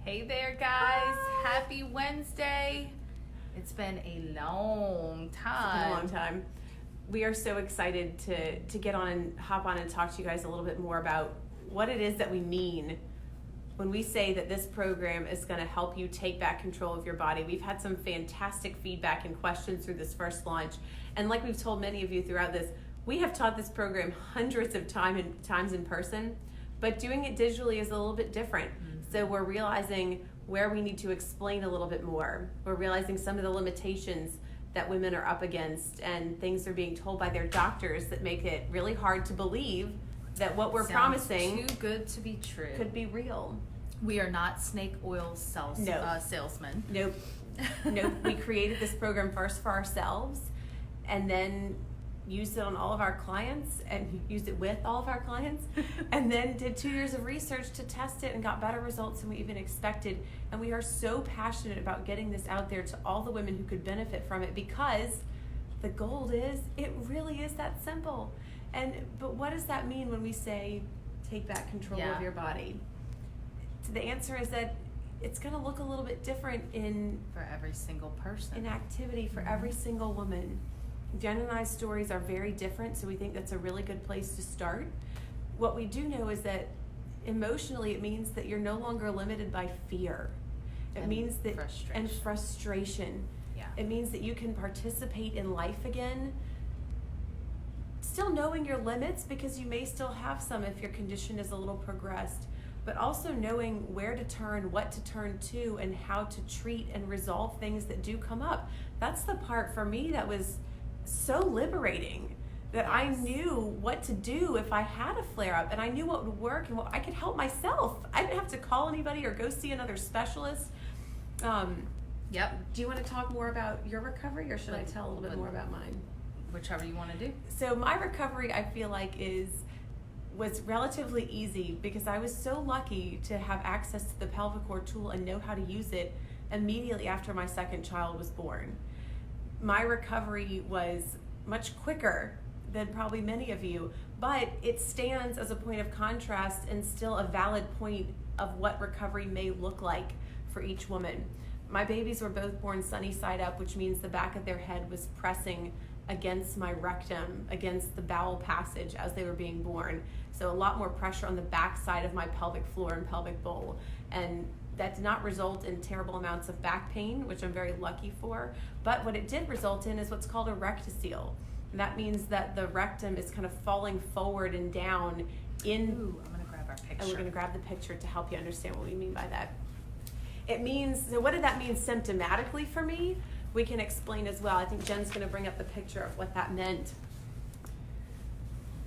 Hey there, guys. Happy Wednesday. It's been a long time. It's been a long time. We are so excited to get on and hop on and talk to you guys a little bit more about what it is that we mean when we say that this program is going to help you take back control of your body. We've had some fantastic feedback and questions through this first launch. And like we've told many of you throughout this, we have taught this program hundreds of times in person, but doing it digitally is a little bit different. So we're realizing where we need to explain a little bit more. We're realizing some of the limitations that women are up against, and things are being told by their doctors that make it really hard to believe that what we're promising too good to be true could be real. We are not snake oil salesmen. Nope. We created this program first for ourselves, and then used it on all of our clients, and used it with all of our clients, and then did 2 years of research to test it and got better results than we even expected. And we are so passionate about getting this out there to all the women who could benefit from it, because the goal is, it really is that simple. But what does that mean when we say take back control of your body? The answer is that it's going to look a little bit different for every single person, in activity for every single woman. Jenn and I's stories are very different, so we think that's a really good place to start. What we do know is that emotionally it means that you're no longer limited by fear. It means that frustration. Yeah. It means that you can participate in life again, still knowing your limits, because you may still have some if your condition is a little progressed, but also knowing where to turn, what to turn to, and how to treat and resolve things that do come up. That's the part for me that was so liberating, that I knew what to do if I had a flare-up, and I knew what would work and what I could help myself. I didn't have to call anybody or go see another specialist. Yep. Do you want to talk more about your recovery, or should I tell a little bit more about mine? Whichever you want to do. So my recovery, I feel like, was relatively easy, because I was so lucky to have access to the pelvic core tool and know how to use it immediately after my second child was born. My recovery was much quicker than probably many of you, but it stands as a point of contrast and still a valid point of what recovery may look like for each woman. My babies were both born sunny side up, which means the back of their head was pressing against my rectum, against the bowel passage as they were being born. So a lot more pressure on the back side of my pelvic floor and pelvic bowl. And that did not result in terrible amounts of back pain, which I'm very lucky for. But what it did result in is what's called a rectocele. And that means that the rectum is kind of falling forward and down in... Ooh, I'm going to grab our picture. And we're going to grab the picture to help you understand what we mean by that. It means, so what did that mean symptomatically for me? We can explain as well. I think Jen's going to bring up the picture of what that meant.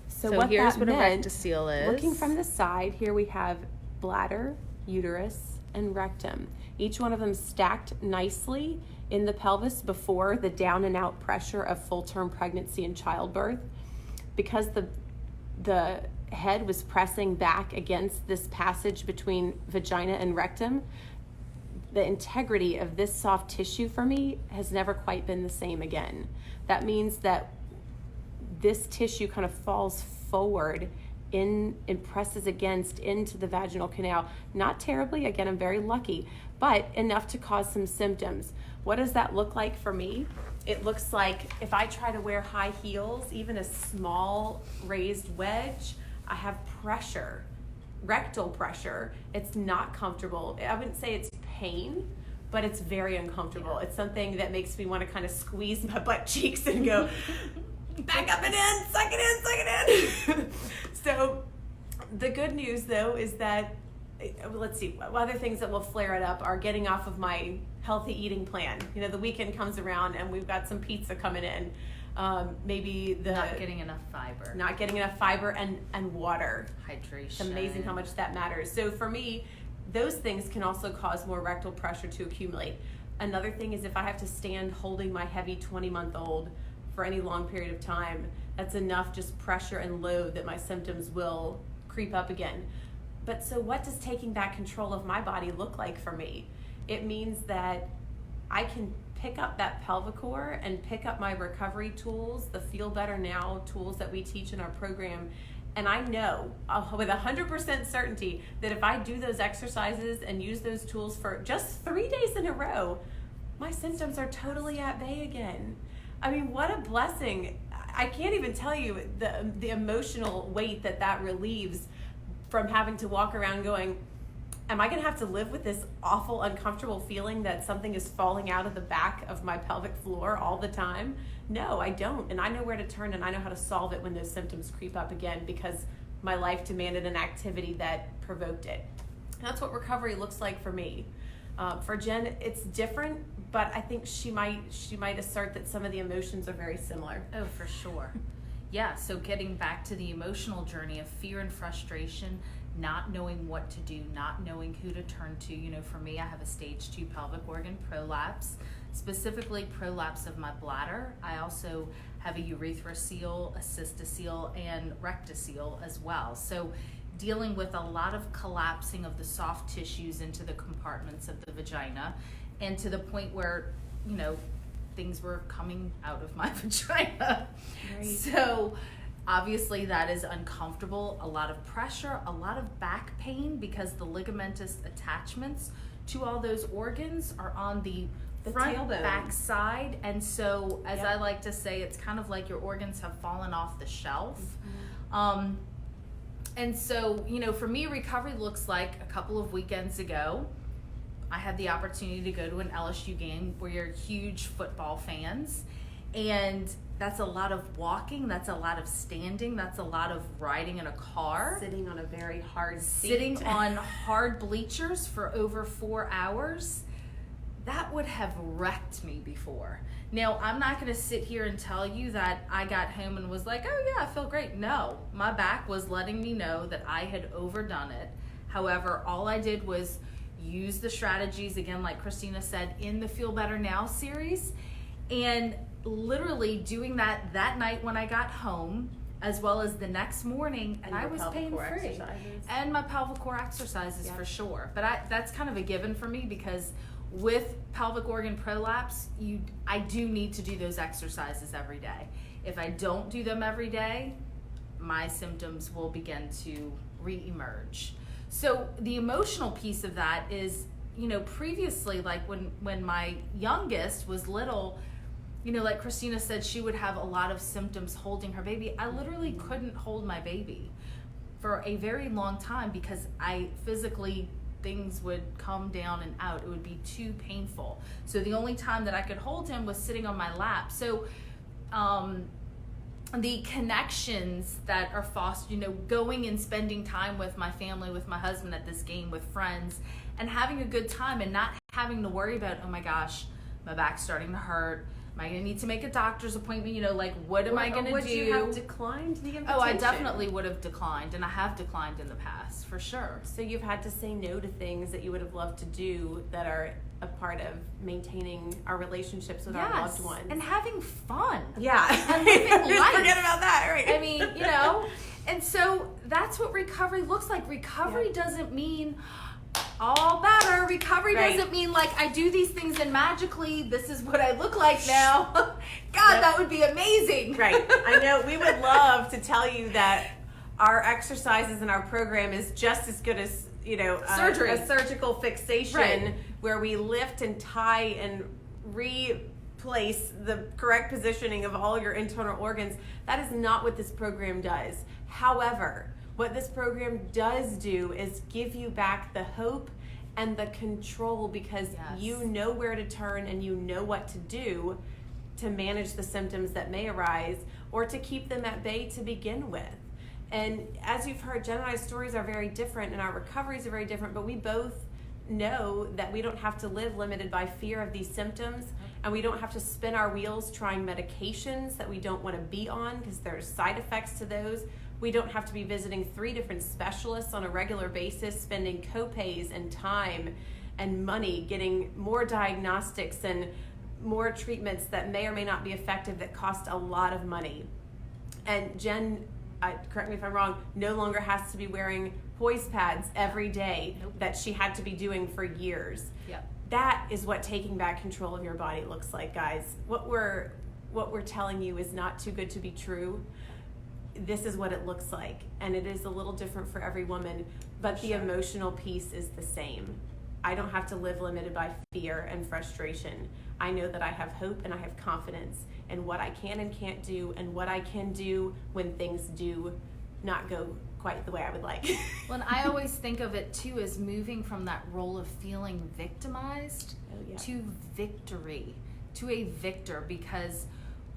So what here's that what meant, a rectocele is. Looking from the side, here we have bladder, uterus, and rectum. Each one of them stacked nicely in the pelvis before the down and out pressure of full-term pregnancy and childbirth. Because the head was pressing back against this passage between vagina and rectum, the integrity of this soft tissue for me has never quite been the same again. That means that this tissue kind of falls forward and presses into the vaginal canal. Not terribly, again, I'm very lucky, but enough to cause some symptoms. What does that look like for me? It looks like if I try to wear high heels, even a small raised wedge, I have pressure, rectal pressure. It's not comfortable. I wouldn't say it's pain, but it's very uncomfortable. It's something that makes me want to kind of squeeze my butt cheeks and go, back up and in, suck it in. So the good news, though, is that, let's see, other things that will flare it up are getting off of my healthy eating plan. You know, the weekend comes around and we've got some pizza coming in. Maybe not getting enough fiber and water. Hydration. It's amazing how much that matters. So for me, those things can also cause more rectal pressure to accumulate. Another thing is if I have to stand holding my heavy 20-month-old for any long period of time, that's enough just pressure and load that my symptoms will creep up again. But so what does taking back control of my body look like for me? It means that I can pick up that pelvic core and pick up my recovery tools, the Feel Better Now tools that we teach in our program, And I know with 100% certainty that if I do those exercises and use those tools for just 3 days in a row, my symptoms are totally at bay again. I mean, what a blessing. I can't even tell you the emotional weight that relieves from having to walk around going, am I going to have to live with this awful, uncomfortable feeling that something is falling out of the back of my pelvic floor all the time? No, I don't. And I know where to turn, and I know how to solve it when those symptoms creep up again because my life demanded an activity that provoked it. And that's what recovery looks like for me. For Jenn, it's different, but I think she might assert that some of the emotions are very similar. Oh, for sure. Yeah, so getting back to the emotional journey of fear and frustration, not knowing what to do, not knowing who to turn to. You know, for me, I have a stage 2 pelvic organ prolapse, specifically prolapse of my bladder. I also have a urethrocoel, a cystocoel, and rectocoel as well. So dealing with a lot of collapsing of the soft tissues into the compartments of the vagina, and to the point where, you know, things were coming out of my vagina. Right. So obviously that is uncomfortable, a lot of pressure, a lot of back pain because the ligamentous attachments to all those organs are on the front tailbone. Back side. And so, as I like to say, it's kind of like your organs have fallen off the shelf. Mm-hmm. And so, you know, for me, recovery looks like a couple of weekends ago, I had the opportunity to go to an LSU game where you're huge football fans. And that's a lot of walking, that's a lot of standing, that's a lot of riding in a car. Sitting on a very hard seat. Sitting on hard bleachers for over 4 hours. That would have wrecked me before. Now, I'm not going to sit here and tell you that I got home and was like, oh yeah, I feel great. No, my back was letting me know that I had overdone it. However, all I did was use the strategies, again, like Christina said, in the Feel Better Now series, and literally doing that night when I got home, as well as the next morning, and I was pain-free. And my pelvic core exercises, for sure. But that's kind of a given for me because with pelvic organ prolapse, I do need to do those exercises every day. If I don't do them every day, my symptoms will begin to re-emerge. So the emotional piece of that is, you know, previously, like when my youngest was little, you know, like Christina said, she would have a lot of symptoms holding her baby. I literally couldn't hold my baby for a very long time because things would come down and out. It would be too painful. So the only time that I could hold him was sitting on my lap. So the connections that are fostered, you know, going and spending time with my family, with my husband at this game, with friends, and having a good time and not having to worry about, oh my gosh, my back's starting to hurt. Am I going to need to make a doctor's appointment? You know, like, what am I going to do? Would you have declined the invitation? Oh, I definitely would have declined, and I have declined in the past, for sure. So you've had to say no to things that you would have loved to do that are a part of maintaining our relationships with our loved ones. And having fun. Yeah. And living life. Forget about that, right? I mean, you know, and so that's what recovery looks like. Recovery doesn't mean all better. Recovery doesn't mean like I do these things and magically this is what I look like now. God, that would be amazing. Right. I know we would love to tell you that our exercises and our program is just as good as, you know, surgery, a surgical fixation where we lift and tie and replace the correct positioning of all your internal organs. That is not what this program does. However, what this program does do is give you back the hope and the control because you know where to turn and you know what to do to manage the symptoms that may arise or to keep them at bay to begin with. And as you've heard, Jenn and I's stories are very different and our recoveries are very different, but we both know that we don't have to live limited by fear of these symptoms and we don't have to spin our wheels trying medications that we don't want to be on because there's side effects to those. We don't have to be visiting 3 different specialists on a regular basis, spending co-pays and time and money, getting more diagnostics and more treatments that may or may not be effective that cost a lot of money. And Jenn, correct me if I'm wrong, no longer has to be wearing poise pads every day that she had to be doing for years. Yep. That is what taking back control of your body looks like, guys. What we're telling you is not too good to be true. this is what it looks like. And it is a little different for every woman, but the emotional piece is the same. I don't have to live limited by fear and frustration. I know that I have hope and I have confidence in what I can and can't do, and what I can do when things do not go quite the way I would like. Well, and I always think of it too as moving from that role of feeling victimized to victory, to a victor, because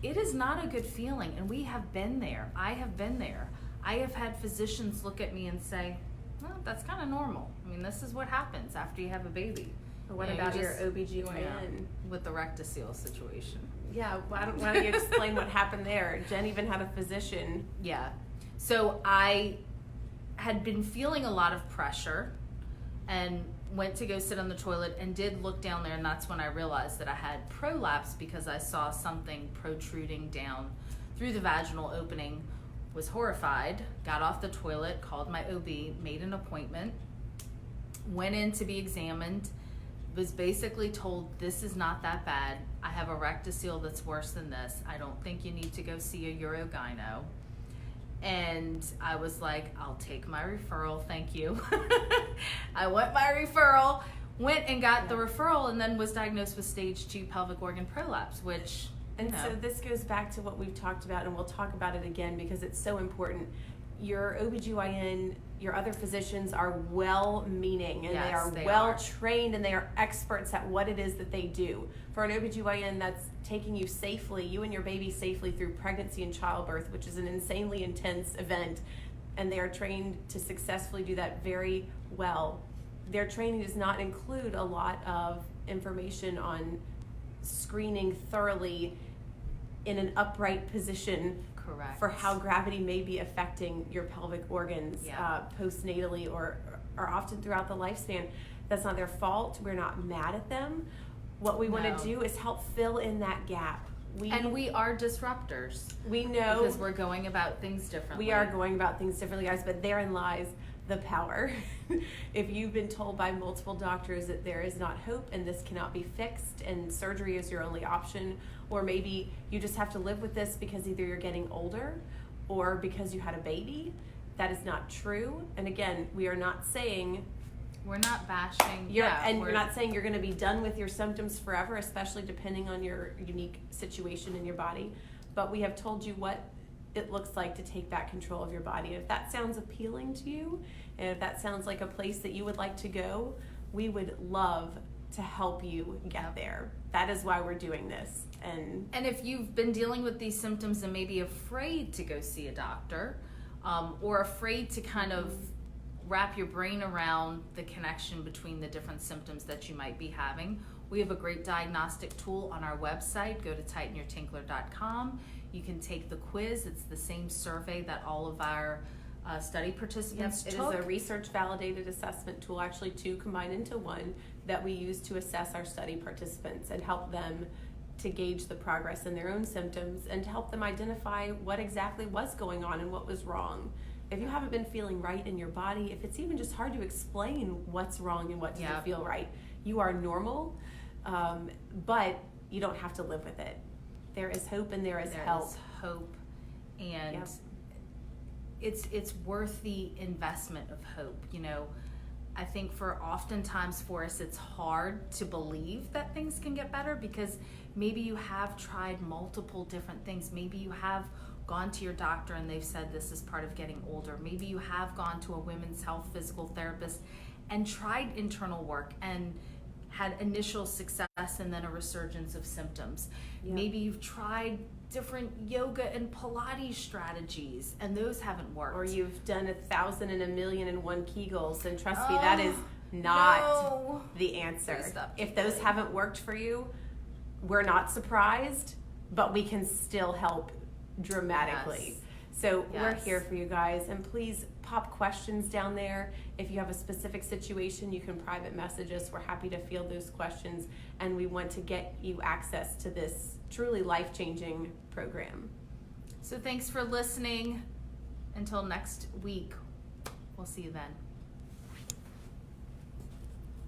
it is not a good feeling, and we have been there. I have been there. I have had physicians look at me and say, well, that's kind of normal. I mean, this is what happens after you have a baby. Or what about your OBGYN? Yeah, with the rectocele situation. Yeah, why don't you explain what happened there? Jenn even had a physician. Yeah. So I had been feeling a lot of pressure and went to go sit on the toilet and did look down there, and that's when I realized that I had prolapse because I saw something protruding down through the vaginal opening. Was horrified, got off the toilet, called my OB, made an appointment, went in to be examined, was basically told, this is not that bad. I have a rectocele that's worse than this. I don't think you need to go see a urogyno. And I was like, I'll take my referral, thank you. I want my referral, went and got the referral, and then was diagnosed with stage 2 pelvic organ prolapse, which... And so this goes back to what we've talked about, and we'll talk about it again because it's so important. Your OBGYN, your other physicians are well-meaning, and they are well-trained, and they are experts at what it is that they do. For an OBGYN that's taking you safely, you and your baby safely through pregnancy and childbirth, which is an insanely intense event, and they are trained to successfully do that very well. Their training does not include a lot of information on screening thoroughly in an upright position. Correct. For how gravity may be affecting your pelvic organs postnatally or often throughout the lifespan. That's not their fault. We're not mad at them. What we want to do is help fill in that gap. We are disruptors. We know. Because we're going about things differently. We are going about things differently, guys, but therein lies the power. If you've been told by multiple doctors that there is not hope and this cannot be fixed and surgery is your only option, or maybe you just have to live with this because either you're getting older or because you had a baby, that is not true. And again, we are not saying... We're not bashing. We're not saying you're going to be done with your symptoms forever, especially depending on your unique situation in your body. But we have told you what it looks like to take back control of your body. And if that sounds appealing to you, and if that sounds like a place that you would like to go, we would love to help you get there. That is why we're doing this. And if you've been dealing with these symptoms and maybe afraid to go see a doctor, or afraid to kind of wrap your brain around the connection between the different symptoms that you might be having, we have a great diagnostic tool on our website. Go to tightenyourtinkler.com. You can take the quiz. It's the same survey that all of our study participants took. It is a research-validated assessment tool, actually two combined into one, that we use to assess our study participants and help them to gauge the progress in their own symptoms and to help them identify what exactly was going on and what was wrong. If you haven't been feeling right in your body, if it's even just hard to explain what's wrong and what doesn't feel right, you are normal, but you don't have to live with it. There is hope and there is help. There is hope, and it's worth the investment of hope. You know, I think oftentimes for us it's hard to believe that things can get better because maybe you have tried multiple different things. Maybe you have gone to your doctor and they've said this is part of getting older. Maybe you have gone to a women's health physical therapist and tried internal work and had initial success and then a resurgence of symptoms. Maybe you've tried different yoga and Pilates strategies and those haven't worked. Or you've done 1,000 and 1,000,001 Kegels, and trust me, that is not the answer. If those haven't worked for you, we're not surprised, but we can still help dramatically. So we're here for you guys, and please pop questions down there. If you have a specific situation, you can private message us. We're happy to field those questions, and we want to get you access to this truly life-changing program. So thanks for listening. Until next week, we'll see you then.